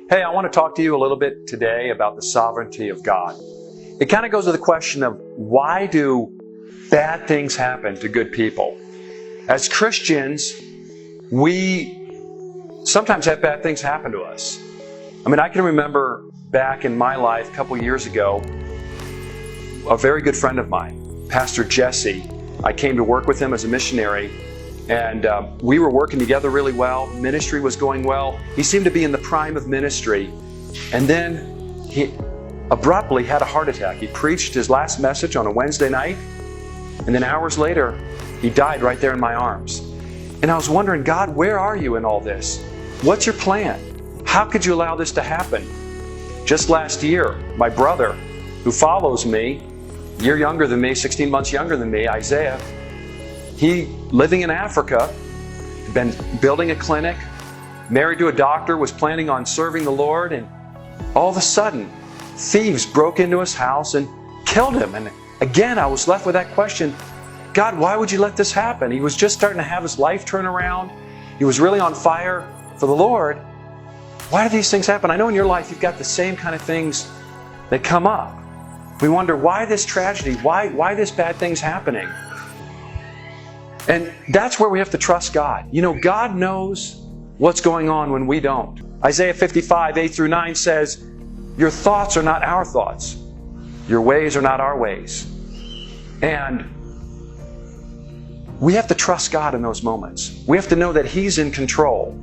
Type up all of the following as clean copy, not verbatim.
Hey, I want to talk to you a little bit today about the sovereignty of God. It kind of goes to the question of why do bad things happen to good people? As Christians, we sometimes have bad things happen to us. I can remember back in my life a couple years ago, a very good friend of mine, Pastor Jesse. I came to work with him as a missionary, and we were working together really well. Ministry was going well. He seemed to be in the prime of ministry. And then he abruptly had a heart attack. He preached his last message on a Wednesday night, and then hours later, he died right there in my arms. And I was wondering, God, where are you in all this? What's your plan? How could you allow this to happen? Just last year, my brother, who follows me, a year younger than me, 16 months younger than me, Isaiah, he, living in Africa, been building a clinic, married to a doctor, was planning on serving the Lord, and all of a sudden, thieves broke into his house and killed him. And again, I was left with that question, God, why would you let this happen? He was just starting to have his life turn around. He was really on fire for the Lord. Why do these things happen? I know in your life you've got the same kind of things that come up. We wonder, why this tragedy? Why this bad thing's happening? And that's where we have to trust God. You know, God knows what's going on when we don't. Isaiah 55, 8-9 says, your thoughts are not our thoughts. Your ways are not our ways. And we have to trust God in those moments. We have to know that He's in control.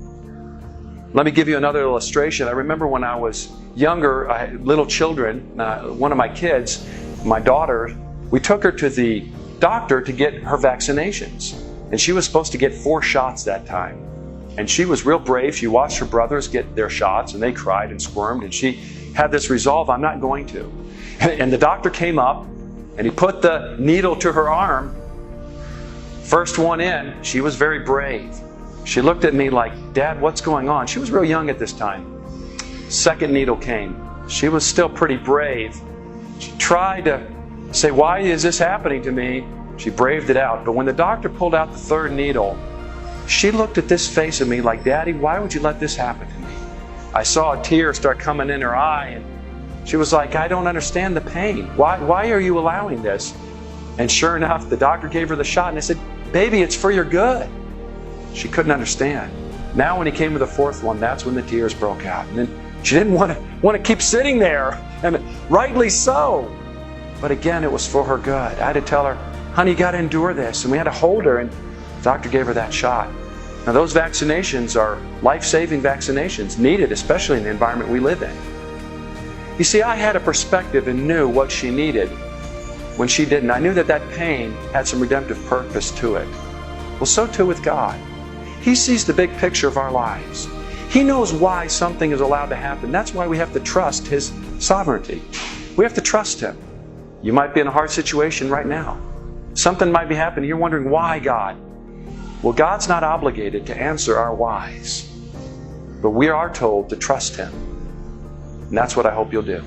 Let me give you another illustration. I remember when I was younger, I had little children, one of my kids, my daughter, we took her to the doctor to get her vaccinations. And she was supposed to get 4 shots that time. And she was real brave. She watched her brothers get their shots, and they cried and squirmed, and she had this resolve, I'm not going to. And the doctor came up, and he put the needle to her arm. First one in, she was very brave. She looked at me like, Dad, what's going on? She was real young at this time. Second needle came. She was still pretty brave. She tried to say, why is this happening to me? She braved it out. But when the doctor pulled out the third needle, she looked at this face of me like, Daddy, why would you let this happen to me? I saw a tear start coming in her eye, and she was like, I don't understand the pain. Why are you allowing this? And sure enough, the doctor gave her the shot, and I said, baby, it's for your good. She couldn't understand. Now when he came to the 4th one, that's when the tears broke out. And then she didn't want to keep sitting there, and rightly so. But again, it was for her good. I had to tell her, honey, you got to endure this. And we had to hold her, and the doctor gave her that shot. Now those vaccinations are life-saving vaccinations, needed especially in the environment we live in. You see, I had a perspective and knew what she needed when she didn't. I knew that that pain had some redemptive purpose to it. Well, so too with God. He sees the big picture of our lives. He knows why something is allowed to happen. That's why we have to trust His sovereignty. We have to trust Him. You might be in a hard situation right now. Something might be happening. You're wondering, why, God? Well, God's not obligated to answer our whys. But we are told to trust Him. And that's what I hope you'll do.